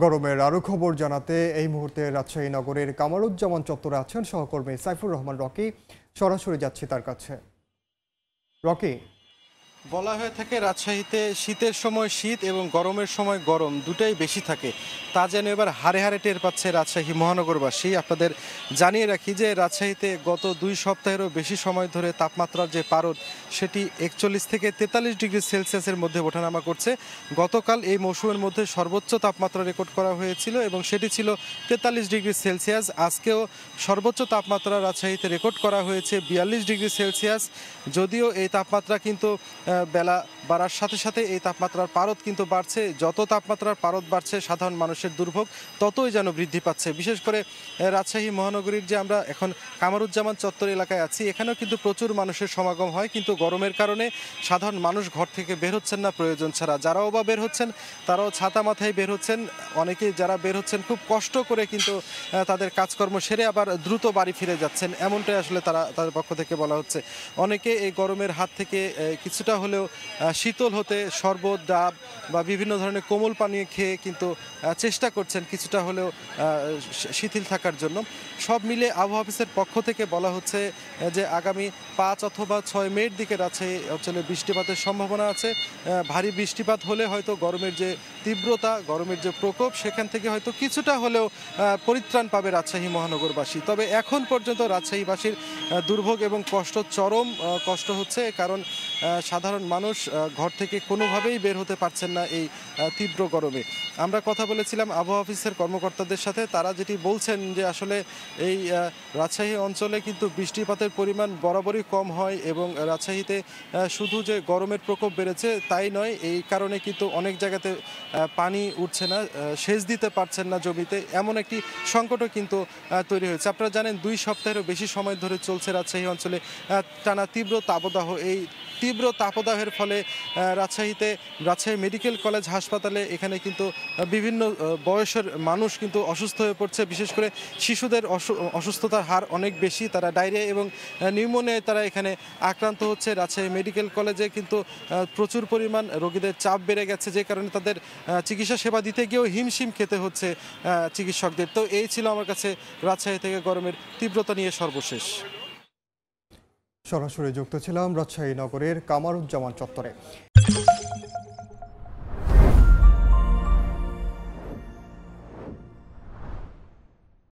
গরমের আরো খবর জানাতে এই মুহূর্তে রাজশাহী নগরের কামারুজ্জামান চত্বরে আছেন সহকর্মী সাইফুর রহমান রকি। সরাসরি যাচ্ছি তার কাছে। রকি, বলা হয়ে থাকে রাজশাহীতে শীতের সময় শীত এবং গরমের সময় গরম দুটাই বেশি থাকে, তা যেন এবার হাড়ে হাড়ে টের পাচ্ছে রাজশাহী মহানগরবাসী। আপনাদের জানিয়ে রাখি যে রাজশাহীতে গত 2 সপ্তাহেরও বেশি সময় ধরে তাপমাত্রার যে পারদ সেটি 41 থেকে 43 ডিগ্রি সেলসিয়াসের মধ্যে ওঠানামা করছে। গতকাল এই মৌসুমের মধ্যে সর্বোচ্চ তাপমাত্রা রেকর্ড করা হয়েছিল এবং সেটি ছিল 43 ডিগ্রি সেলসিয়াস। আজকেও সর্বোচ্চ তাপমাত্রা রাজশাহীতে রেকর্ড করা হয়েছে 42 ডিগ্রি সেলসিয়াস। যদিও এই তাপমাত্রা কিন্তু বেলা বাড়ার সাথে সাথে এই তাপমাত্রার পারদ কিন্তু বাড়ছে। যত তাপমাত্রার পারদ বাড়ছে সাধারণ মানুষের দুর্ভোগ ততই যেন বৃদ্ধি পাচ্ছে। বিশেষ করে রাজশাহী মহানগরীর যে আমরা এখন কামারুজ্জামান চত্বর এলাকায় আছি, এখানেও কিন্তু প্রচুর মানুষের সমাগম হয়, কিন্তু গরমের কারণে সাধারণ মানুষ ঘর থেকে বের হচ্ছেন না প্রয়োজন ছাড়া। যারাও বা বের হচ্ছেন তারাও ছাতা মাথায় বের হচ্ছেন। অনেকে যারা বের হচ্ছেন খুব কষ্ট করে কিন্তু তাদের কাজকর্ম সেরে আবার দ্রুত বাড়ি ফিরে যাচ্ছেন, এমনটাই আসলে তাদের পক্ষ থেকে বলা হচ্ছে। অনেকে এই গরমের হাত থেকে কিছুটা হলেও শীতল হতে শরবত, ডাব বা বিভিন্ন ধরনের কোমল পানীয় খেয়ে কিন্তু চেষ্টা করছেন কিছুটা হলেও শিথিল থাকার জন্য। সব মিলে আবহাওয়া অফিসের পক্ষ থেকে বলা হচ্ছে যে আগামী 5 অথবা 6 মের দিকে রাজশাহী অঞ্চলে বৃষ্টিপাতের সম্ভাবনা আছে। ভারী বৃষ্টিপাত হলে হয়তো গরমের যে তীব্রতা, গরমের যে প্রকোপ, সেখান থেকে হয়তো কিছুটা হলেও পরিত্রাণ পাবে রাজশাহী মহানগরবাসী। তবে এখন পর্যন্ত রাজশাহীবাসীর দুর্ভোগ এবং কষ্ট, চরম কষ্ট হচ্ছে, কারণ সাধারণ মানুষ ঘর থেকে কোনোভাবেই বের হতে পারছেন না এই তীব্র গরমে। আমরা কথা বলেছিলাম আবহাওয়া অফিসের কর্মকর্তাদের সাথে, তারা যেটি বলছেন যে আসলে এই রাজশাহী অঞ্চলে কিন্তু বৃষ্টিপাতের পরিমাণ বরাবরই কম হয় এবং রাজশাহীতে শুধু যে গরমের প্রকোপ বেড়েছে তাই নয়, এই কারণে কিন্তু অনেক জায়গাতে পানি উঠছে না, সেচ দিতে পারছেন না জমিতে, এমন একটি সংকটও কিন্তু তৈরি হয়েছে। আপনারা জানেন 2 সপ্তাহেরও বেশি সময় ধরে চলছে রাজশাহী অঞ্চলে টানা তীব্র তাপদাহ। এই তীব্র তাপদাহের ফলে রাজশাহী মেডিকেল কলেজ হাসপাতালে এখানে কিন্তু বিভিন্ন বয়সের মানুষ কিন্তু অসুস্থ হয়ে পড়ছে। বিশেষ করে শিশুদের অসুস্থতার হার অনেক বেশি, তারা ডায়রিয়া এবং নিউমোনিয়ায় তারা এখানে আক্রান্ত হচ্ছে। রাজশাহী মেডিকেল কলেজে কিন্তু প্রচুর পরিমাণ রোগীদের চাপ বেড়ে গেছে, যে কারণে তাদের চিকিৎসা সেবা দিতে গিয়েও হিমশিম খেতে হচ্ছে চিকিৎসকদের। তো এই ছিল আমার কাছে রাজশাহী থেকে গরমের তীব্রতা নিয়ে সর্বশেষ। সরাসরি যুক্ত ছিলাম রাজশাহী নগরের কামারুজ্জামান চত্বরে।